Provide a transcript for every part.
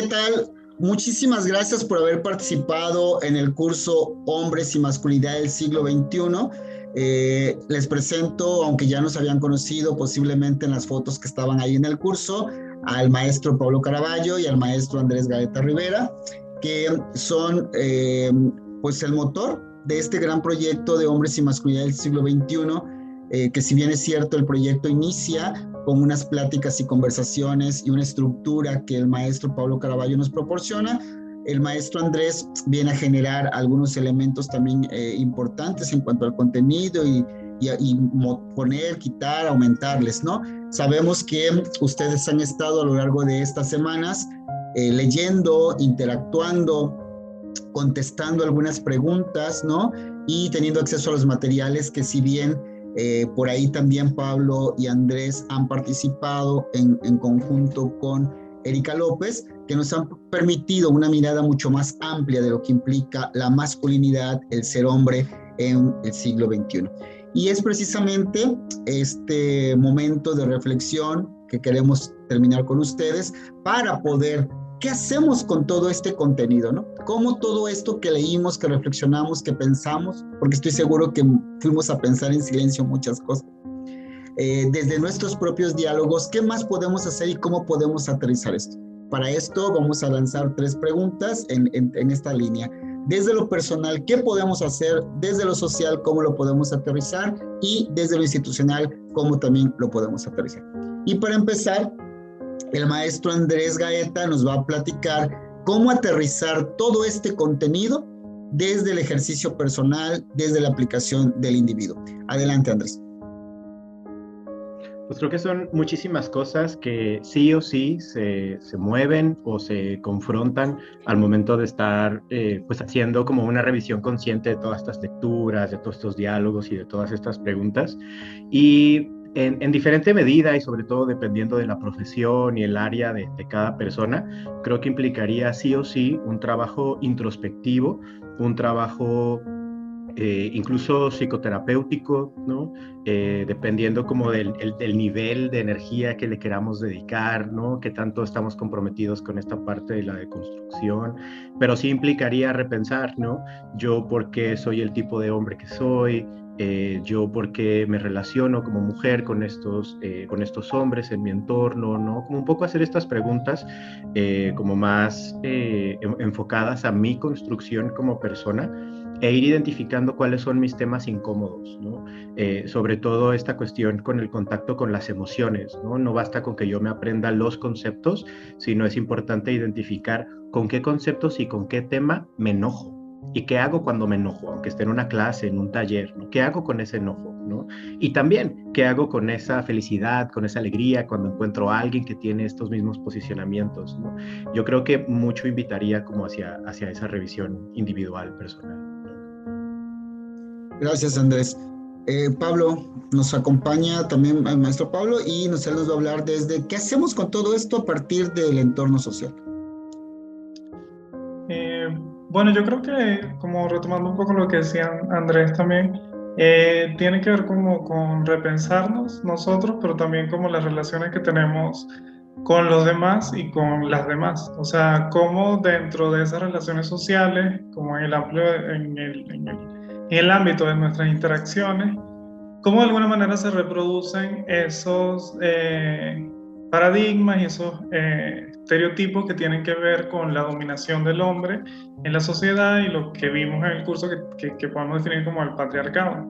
¿qué tal? Muchísimas gracias por haber participado en el curso Hombres y Masculinidad del siglo XXI. Les presento, aunque ya nos habían conocido posiblemente en las fotos que estaban ahí en el curso, al maestro Pablo Caraballo y al maestro Andrés Gaeta Rivera, que son pues el motor de este gran proyecto de Hombres y Masculinidad del siglo XXI, que si bien es cierto, el proyecto inicia con unas pláticas y conversaciones y una estructura que el maestro Pablo Caraballo nos proporciona. El maestro Andrés viene a generar algunos elementos también importantes en cuanto al contenido y poner, quitar, aumentarles, ¿no? Sabemos que ustedes han estado a lo largo de estas semanas leyendo, interactuando, contestando algunas preguntas, ¿no? Y teniendo acceso a los materiales que, si bien por ahí también Pablo y Andrés han participado en conjunto con Erika López, que nos han permitido una mirada mucho más amplia de lo que implica la masculinidad, el ser hombre en el siglo XXI. Y es precisamente este momento de reflexión que queremos terminar con ustedes para poder, ¿qué hacemos con todo este contenido, no? ¿Cómo todo esto que leímos, que reflexionamos, que pensamos, porque estoy seguro que fuimos a pensar en silencio muchas cosas, desde nuestros propios diálogos, qué más podemos hacer y cómo podemos aterrizar esto? Para esto vamos a lanzar 3 preguntas en esta línea. Desde lo personal, ¿qué podemos hacer? Desde lo social, ¿cómo lo podemos aterrizar? Y desde lo institucional, ¿cómo también lo podemos aterrizar? Y para empezar, el maestro Andrés Gaeta nos va a platicar cómo aterrizar todo este contenido desde el ejercicio personal, desde la aplicación del individuo. Adelante, Andrés. Pues creo que son muchísimas cosas que sí o sí se mueven o se confrontan al momento de estar pues haciendo como una revisión consciente de todas estas lecturas, de todos estos diálogos y de todas estas preguntas. Y en diferente medida y sobre todo dependiendo de la profesión y el área de cada persona, creo que implicaría sí o sí un trabajo introspectivo, un trabajo incluso psicoterapéutico, ¿no? Dependiendo como del nivel de energía que le queramos dedicar, ¿no? Qué tanto estamos comprometidos con esta parte de la deconstrucción, pero sí implicaría repensar, ¿no? Yo por qué soy el tipo de hombre que soy, yo por qué me relaciono como mujer con estos hombres en mi entorno, ¿no? Como un poco hacer estas preguntas como más enfocadas a mi construcción como persona, e ir identificando cuáles son mis temas incómodos, ¿no? Sobre todo esta cuestión con el contacto con las emociones, ¿no? No basta con que yo me aprenda los conceptos, sino es importante identificar con qué conceptos y con qué tema me enojo. ¿Y qué hago cuando me enojo? Aunque esté en una clase, en un taller, ¿no? ¿Qué hago con ese enojo, ¿no? Y también, ¿qué hago con esa felicidad, con esa alegría cuando encuentro a alguien que tiene estos mismos posicionamientos, ¿no? Yo creo que mucho invitaría como hacia esa revisión individual, personal. Gracias, Andrés. Pablo, nos acompaña también el maestro Pablo y él nos va a hablar desde qué hacemos con todo esto a partir del entorno social. Bueno, yo creo que, como retomando un poco lo que decía Andrés también, tiene que ver como con repensarnos nosotros, pero también como las relaciones que tenemos con los demás y con las demás. O sea, cómo dentro de esas relaciones sociales, como en el amplio, en el ámbito de nuestras interacciones, cómo de alguna manera se reproducen esos paradigmas y esos estereotipos que tienen que ver con la dominación del hombre en la sociedad y lo que vimos en el curso que podemos definir como el patriarcado.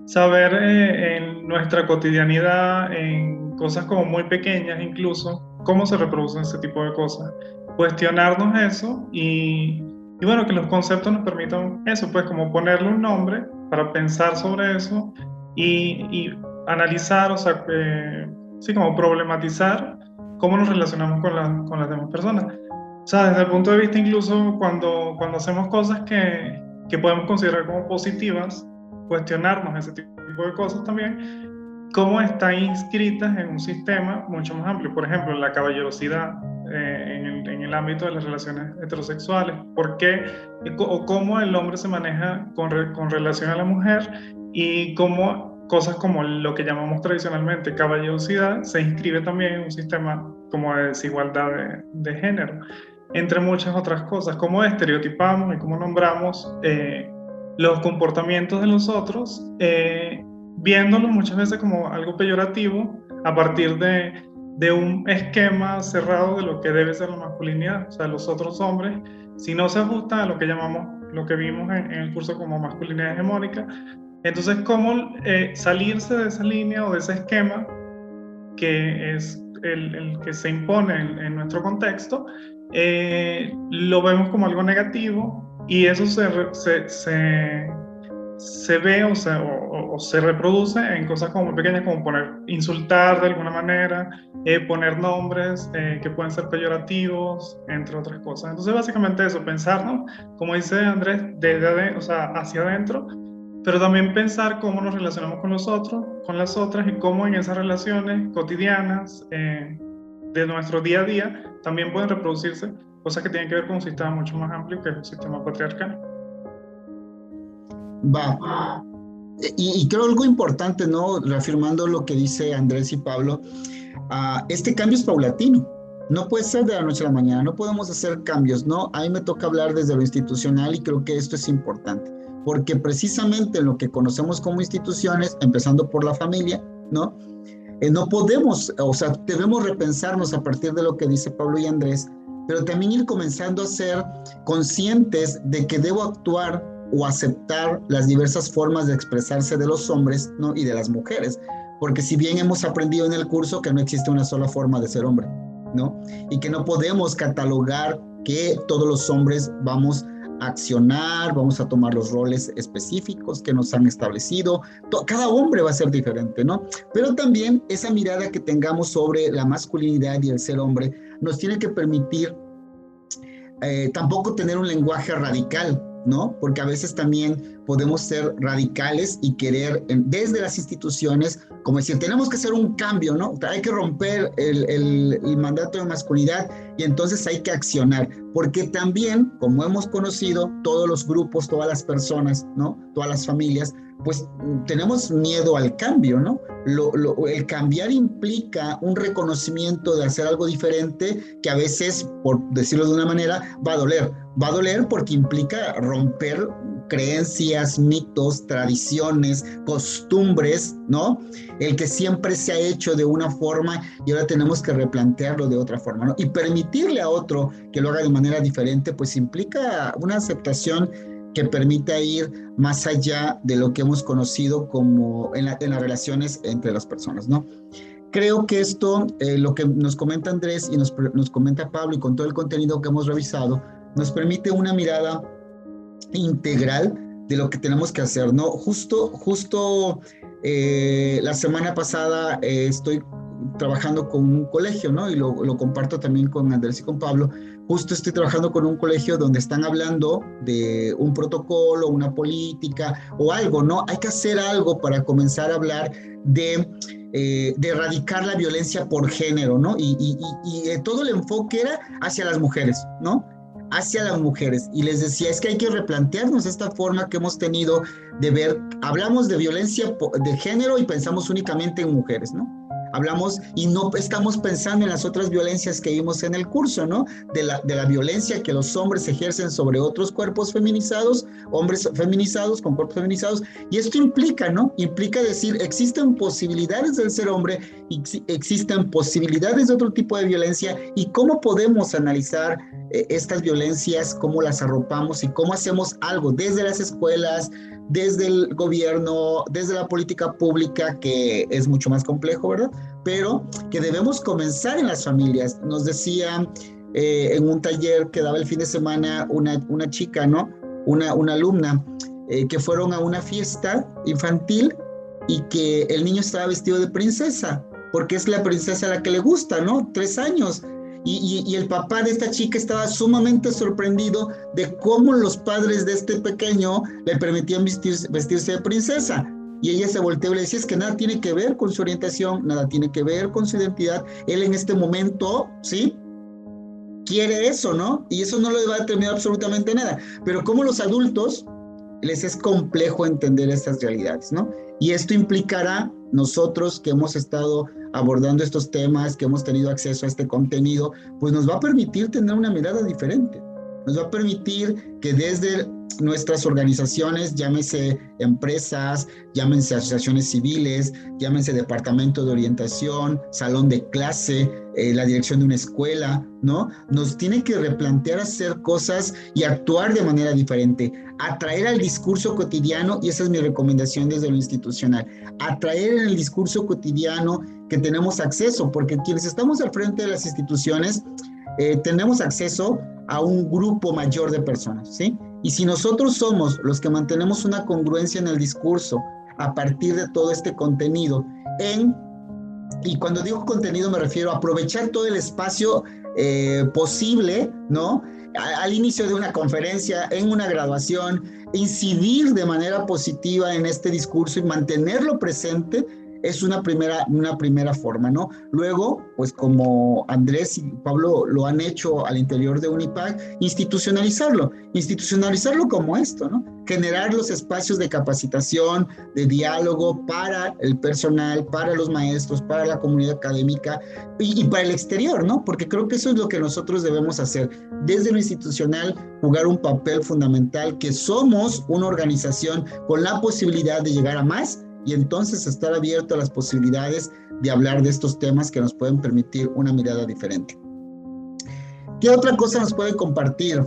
Saber en nuestra cotidianidad, en cosas como muy pequeñas incluso, cómo se reproducen ese tipo de cosas. Cuestionarnos eso y bueno, que los conceptos nos permitan eso, pues como ponerle un nombre para pensar sobre eso y analizar, o sea, sí, como problematizar cómo nos relacionamos con las demás personas. O sea, desde el punto de vista incluso cuando hacemos cosas que podemos considerar como positivas, cuestionarnos ese tipo de cosas también, cómo están inscritas en un sistema mucho más amplio. Por ejemplo, la caballerosidad en el ámbito de las relaciones heterosexuales. ¿Por qué o cómo el hombre se maneja con relación a la mujer y cómo cosas como lo que llamamos tradicionalmente caballerosidad se inscribe también en un sistema como de desigualdad de género? entre muchas otras cosas, cómo estereotipamos y cómo nombramos los comportamientos de los otros, viéndolos muchas veces como algo peyorativo a partir de un esquema cerrado de lo que debe ser la masculinidad. O sea, los otros hombres, si no se ajustan a lo que llamamos, lo que vimos en el curso como masculinidad hegemónica, entonces cómo salirse de esa línea o de ese esquema que es el que se impone en nuestro contexto, lo vemos como algo negativo, y eso se ve o se reproduce en cosas como muy pequeñas, como insultar de alguna manera, poner nombres que pueden ser peyorativos, entre otras cosas. Entonces básicamente eso, pensarnos, como dice Andrés, o sea, hacia adentro, pero también pensar cómo nos relacionamos con los otros, con las otras, y cómo en esas relaciones cotidianas de nuestro día a día también pueden reproducirse cosas que tienen que ver con un sistema mucho más amplio que es el sistema patriarcal. Va. Y creo algo importante, ¿no? Reafirmando lo que dice Andrés y Pablo, este cambio es paulatino. No puede ser de la noche a la mañana, no podemos hacer cambios, ¿no? A mí me toca hablar desde lo institucional, y creo que esto es importante, porque precisamente lo que conocemos como instituciones, empezando por la familia, ¿no? No podemos, o sea, debemos repensarnos a partir de lo que dice Pablo y Andrés, pero también ir comenzando a ser conscientes de que debo actuar o aceptar las diversas formas de expresarse de los hombres, ¿no? Y de las mujeres, porque si bien hemos aprendido en el curso que no existe una sola forma de ser hombre, ¿no? Y que no podemos catalogar que todos los hombres vamos a accionar, vamos a tomar los roles específicos que nos han establecido. Cada hombre va a ser diferente, ¿no? Pero también esa mirada que tengamos sobre la masculinidad y el ser hombre nos tiene que permitir tampoco tener un lenguaje radical, ¿no? Porque a veces también podemos ser radicales y querer, desde las instituciones, como decir, tenemos que hacer un cambio, ¿no? Hay que romper el mandato de masculinidad, y entonces hay que accionar, porque también, como hemos conocido, todos los grupos, todas las personas, ¿no? Todas las familias, pues tenemos miedo al cambio, ¿no? El cambiar implica un reconocimiento de hacer algo diferente que a veces, por decirlo de una manera, va a doler porque implica romper creencias, mitos, tradiciones, costumbres, ¿no? El que siempre se ha hecho de una forma y ahora tenemos que replantearlo de otra forma, ¿no? Y permitirle a otro que lo haga de manera diferente, pues implica una aceptación que permita ir más allá de lo que hemos conocido como en las relaciones entre las personas, ¿no? Creo que esto, lo que nos comenta Andrés y nos comenta Pablo, y con todo el contenido que hemos revisado, nos permite una mirada integral de lo que tenemos que hacer, ¿no? Justo la semana pasada estoy trabajando con un colegio, ¿no? Y lo comparto también con Andrés y con Pablo. Justo estoy trabajando con un colegio donde están hablando de un protocolo, una política o algo, ¿no? Hay que hacer algo para comenzar a hablar de erradicar la violencia por género, ¿no? Y todo el enfoque era hacia las mujeres, ¿no? Hacia las mujeres. Y les decía, es que hay que replantearnos esta forma que hemos tenido de ver, hablamos de violencia de género y pensamos únicamente en mujeres, ¿no? Hablamos y no estamos pensando en las otras violencias que vimos en el curso, ¿no? De la violencia que los hombres ejercen sobre otros cuerpos feminizados, hombres feminizados con cuerpos feminizados. Y esto implica, ¿no? Implica decir, existen posibilidades del ser hombre, existen posibilidades de otro tipo de violencia, y cómo podemos analizar estas violencias, cómo las arropamos y cómo hacemos algo desde las escuelas, desde el gobierno, desde la política pública, que es mucho más complejo, ¿verdad? Pero que debemos comenzar en las familias. Nos decía en un taller que daba el fin de semana una chica, ¿no? Una alumna, que fueron a una fiesta infantil y que el niño estaba vestido de princesa, porque es la princesa a la que le gusta, ¿no? 3 años. Y el papá de esta chica estaba sumamente sorprendido de cómo los padres de este pequeño le permitían vestirse de princesa. Y ella se volteó y le decía, es que nada tiene que ver con su orientación, nada tiene que ver con su identidad. Él en este momento, ¿sí? Quiere eso, ¿no? Y eso no le va a determinar absolutamente nada. Pero como los adultos, les es complejo entender estas realidades, ¿no? Y esto implicará nosotros que hemos estado abordando estos temas, que hemos tenido acceso a este contenido, pues nos va a permitir tener una mirada diferente. Nos va a permitir que desde nuestras organizaciones, llámese empresas, llámense asociaciones civiles, llámense departamento de orientación, salón de clase, la dirección de una escuela, ¿no? Nos tiene que replantear hacer cosas y actuar de manera diferente, atraer al discurso cotidiano, y esa es mi recomendación desde lo institucional, atraer en el discurso cotidiano que tenemos acceso, porque quienes estamos al frente de las instituciones tenemos acceso a un grupo mayor de personas, ¿sí? Y si nosotros somos los que mantenemos una congruencia en el discurso a partir de todo este contenido, y cuando digo contenido me refiero a aprovechar todo el espacio posible, ¿no? Al inicio de una conferencia, en una graduación, incidir de manera positiva en este discurso y mantenerlo presente, es una primera forma, ¿no? Luego, pues como Andrés y Pablo lo han hecho al interior de Unipac, institucionalizarlo como esto, ¿no? Generar los espacios de capacitación, de diálogo para el personal, para los maestros, para la comunidad académica y para el exterior, ¿no? Porque creo que eso es lo que nosotros debemos hacer. Desde lo institucional, jugar un papel fundamental, que somos una organización con la posibilidad de llegar a más, y entonces estar abierto a las posibilidades de hablar de estos temas que nos pueden permitir una mirada diferente. ¿Qué otra cosa nos pueden compartir,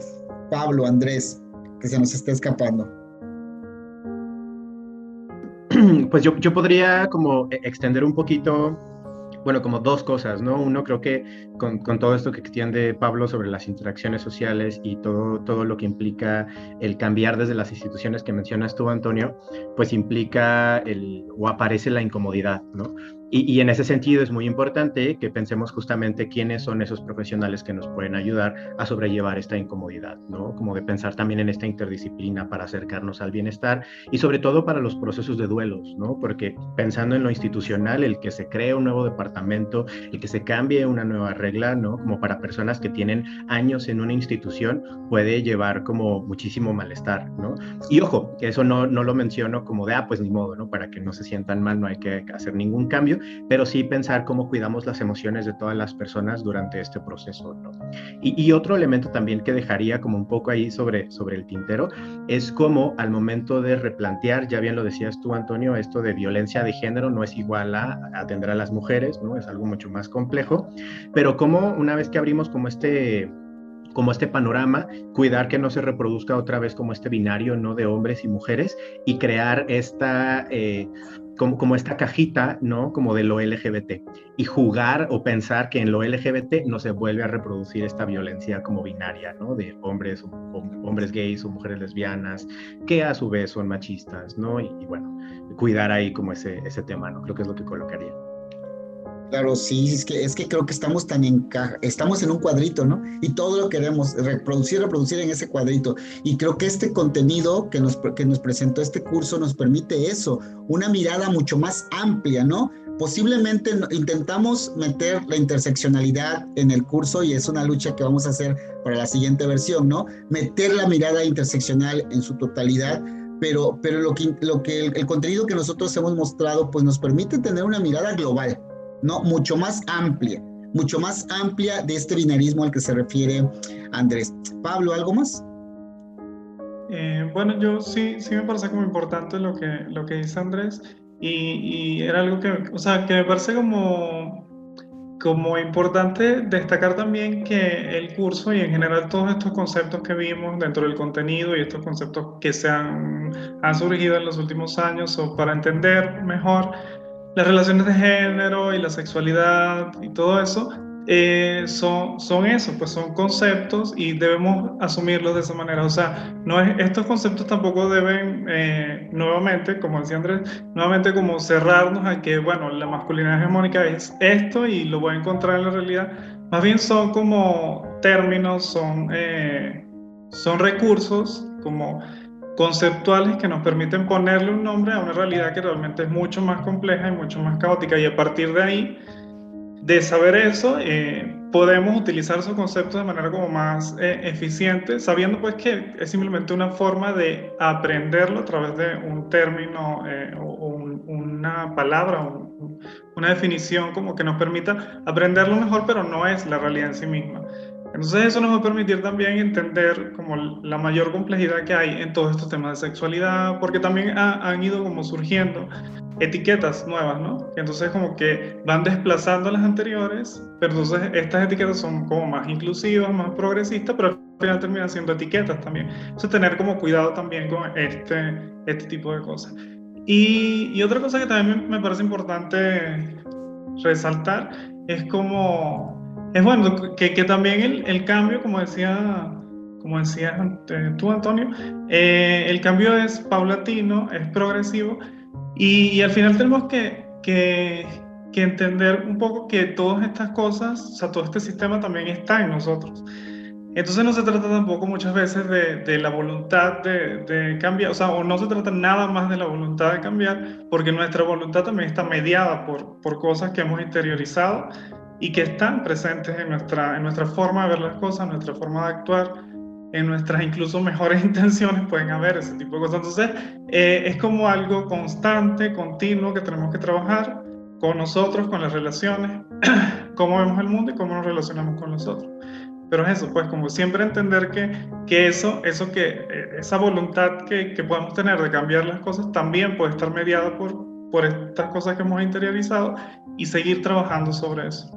Pablo, Andrés, que se nos esté escapando? Pues yo podría como extender un poquito, bueno, como dos cosas, ¿no? Uno, creo que con todo esto que extiende Pablo sobre las interacciones sociales y todo lo que implica el cambiar desde las instituciones que mencionas tú, Antonio, pues implica o aparece la incomodidad, ¿no? Y en ese sentido es muy importante que pensemos justamente quiénes son esos profesionales que nos pueden ayudar a sobrellevar esta incomodidad, ¿no? Como de pensar también en esta interdisciplina para acercarnos al bienestar y sobre todo para los procesos de duelos, ¿no? Porque pensando en lo institucional, el que se cree un nuevo departamento, el que se cambie una nueva regla, ¿no? Como para personas que tienen años en una institución, puede llevar como muchísimo malestar, ¿no? Y ojo, que eso no lo menciono como de, pues ni modo, ¿no? Para que no se sientan mal, no hay que hacer ningún cambio, pero sí pensar cómo cuidamos las emociones de todas las personas durante este proceso, ¿no? Y otro elemento también que dejaría como un poco ahí sobre el tintero es cómo al momento de replantear, ya bien lo decías tú, Antonio, esto de violencia de género no es igual a atender a las mujeres, ¿no? Es algo mucho más complejo, pero cómo una vez que abrimos como este panorama, cuidar que no se reproduzca otra vez como este binario, ¿no? De hombres y mujeres, y crear esta como esta cajita, ¿no? Como de lo LGBT, y jugar o pensar que en lo LGBT no se vuelve a reproducir esta violencia como binaria, ¿no? De hombres gays o mujeres lesbianas, que a su vez son machistas, ¿no? Y bueno, cuidar ahí como ese tema, ¿no? Creo que es lo que colocaría. Claro, sí, es que creo que estamos estamos en un cuadrito, ¿no? Y todo lo queremos reproducir en ese cuadrito. Y creo que este contenido que nos presentó este curso nos permite eso, una mirada mucho más amplia, ¿no? Posiblemente intentamos meter la interseccionalidad en el curso, y es una lucha que vamos a hacer para la siguiente versión, ¿no? Meter la mirada interseccional en su totalidad, pero el contenido que nosotros hemos mostrado, pues nos permite tener una mirada global, ¿no? Mucho más amplia de este binarismo al que se refiere Andrés. Pablo, ¿algo más? Bueno, yo sí me parece como importante lo que dice Andrés, y era algo o sea, que me parece como importante destacar también que el curso y en general todos estos conceptos que vimos dentro del contenido y estos conceptos que han surgido en los últimos años, o para entender mejor las relaciones de género y la sexualidad y todo eso, son eso, pues son conceptos y debemos asumirlos de esa manera. O sea, estos conceptos tampoco deben, nuevamente, como decía Andrés, nuevamente como cerrarnos a que, bueno, la masculinidad hegemónica es esto y lo voy a encontrar en la realidad. Más bien son como términos, son recursos como conceptuales que nos permiten ponerle un nombre a una realidad que realmente es mucho más compleja y mucho más caótica, y a partir de ahí, de saber eso, podemos utilizar esos conceptos de manera como más eficiente, sabiendo pues que es simplemente una forma de aprenderlo a través de un término o una palabra, una definición como que nos permita aprenderlo mejor, pero no es la realidad en sí misma. Entonces eso nos va a permitir también entender como la mayor complejidad que hay en todos estos temas de sexualidad, porque también han ido como surgiendo etiquetas nuevas, ¿no? Entonces como que van desplazando a las anteriores, pero entonces estas etiquetas son como más inclusivas, más progresistas, pero al final terminan siendo etiquetas también. Entonces tener como cuidado también con este tipo de cosas. Y otra cosa que también me parece importante resaltar es como, es bueno, que también el cambio, como decías tú, Antonio, el cambio es paulatino, es progresivo, y al final tenemos que entender un poco que todas estas cosas, o sea, todo este sistema también está en nosotros. Entonces no se trata tampoco muchas veces de la voluntad de cambiar, o sea, o no se trata nada más de la voluntad de cambiar, porque nuestra voluntad también está mediada por cosas que hemos interiorizado y que están presentes en nuestra forma de ver las cosas, en nuestra forma de actuar, en nuestras incluso mejores intenciones pueden haber ese tipo de cosas. Entonces es como algo constante, continuo, que tenemos que trabajar con nosotros, con las relaciones, cómo vemos el mundo y cómo nos relacionamos con los otros. Pero es eso, pues como siempre entender que esa voluntad que podemos tener de cambiar las cosas también puede estar mediada por estas cosas que hemos interiorizado y seguir trabajando sobre eso.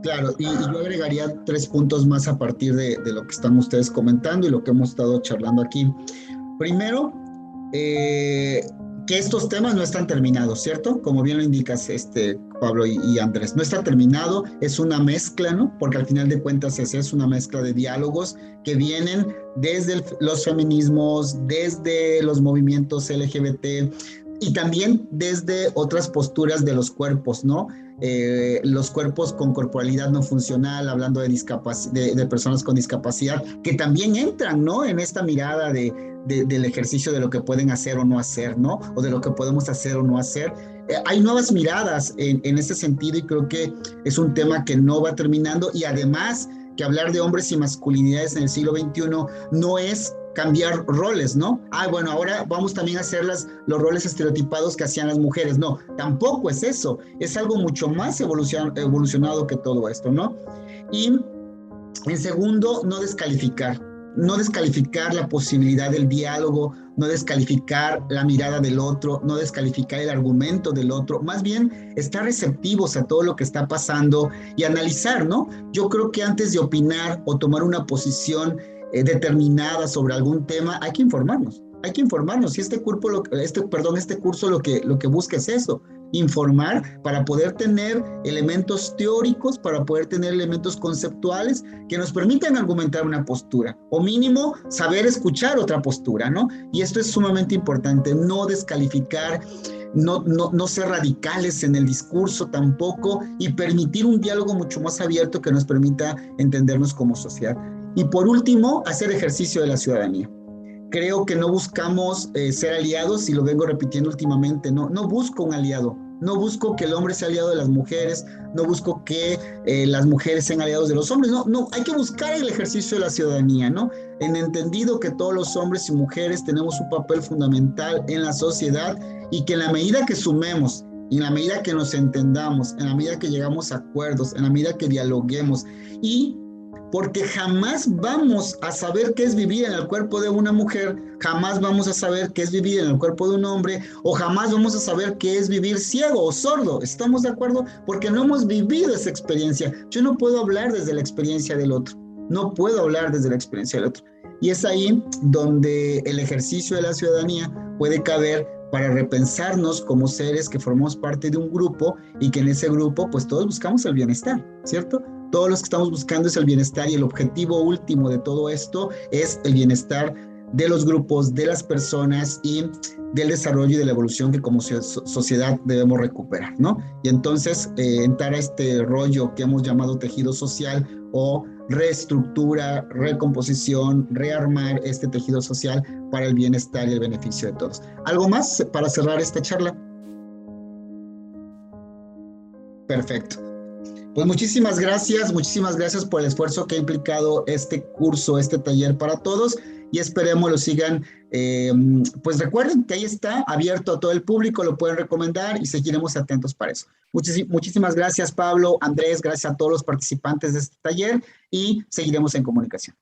Claro, y yo agregaría 3 puntos más a partir de lo que están ustedes comentando y lo que hemos estado charlando aquí. Primero, que estos temas no están terminados, ¿cierto? Como bien lo indicas, Pablo y Andrés, no está terminado, es una mezcla, ¿no? Porque al final de cuentas es una mezcla de diálogos que vienen desde los feminismos, desde los movimientos LGBT y también desde otras posturas de los cuerpos, ¿no? Los cuerpos con corporalidad no funcional, hablando de personas con discapacidad, que también entran, ¿no? En esta mirada del ejercicio de lo que pueden hacer o no hacer, ¿no? O de lo que podemos hacer o no hacer. Hay nuevas miradas en ese sentido y creo que es un tema que no va terminando y además que hablar de hombres y masculinidades en el siglo XXI no es cambiar roles, ¿no? Bueno, ahora vamos también a hacer los roles estereotipados que hacían las mujeres. No, tampoco es eso. Es algo mucho más evolucionado que todo esto, ¿no? Y en segundo, no descalificar la posibilidad del diálogo, no descalificar la mirada del otro, no descalificar el argumento del otro, más bien estar receptivos a todo lo que está pasando y analizar, ¿no? Yo creo que antes de opinar o tomar una posición determinada sobre algún tema, hay que informarnos. Y este curso lo que busca es eso, informar para poder tener elementos teóricos, para poder tener elementos conceptuales que nos permitan argumentar una postura, o mínimo saber escuchar otra postura, ¿no? Y esto es sumamente importante, no descalificar, no ser radicales en el discurso tampoco, y permitir un diálogo mucho más abierto que nos permita entendernos como sociedad. Y por último, hacer ejercicio de la ciudadanía. Creo que no buscamos ser aliados, y lo vengo repitiendo últimamente, no busco un aliado, no busco que el hombre sea aliado de las mujeres, no busco que las mujeres sean aliados de los hombres, no, hay que buscar el ejercicio de la ciudadanía, ¿no? En entendido que todos los hombres y mujeres tenemos un papel fundamental en la sociedad y que en la medida que sumemos, y en la medida que nos entendamos, en la medida que llegamos a acuerdos, en la medida que dialoguemos y porque jamás vamos a saber qué es vivir en el cuerpo de una mujer, jamás vamos a saber qué es vivir en el cuerpo de un hombre, o jamás vamos a saber qué es vivir ciego o sordo. ¿Estamos de acuerdo? Porque no hemos vivido esa experiencia. Yo no puedo hablar desde la experiencia del otro. Y es ahí donde el ejercicio de la ciudadanía puede caber para repensarnos como seres que formamos parte de un grupo y que en ese grupo pues todos buscamos el bienestar, ¿cierto? Todos los que estamos buscando es el bienestar y el objetivo último de todo esto es el bienestar de los grupos, de las personas y del desarrollo y de la evolución que como sociedad debemos recuperar, ¿no? Y entonces entrar a este rollo que hemos llamado tejido social o reestructura, recomposición, rearmar este tejido social para el bienestar y el beneficio de todos. ¿Algo más para cerrar esta charla? Perfecto. Pues muchísimas gracias por el esfuerzo que ha implicado este curso, este taller para todos, y esperemos lo sigan. Pues recuerden que ahí está, abierto a todo el público, lo pueden recomendar y seguiremos atentos para eso. Muchísimas gracias, Pablo, Andrés, gracias a todos los participantes de este taller y seguiremos en comunicación.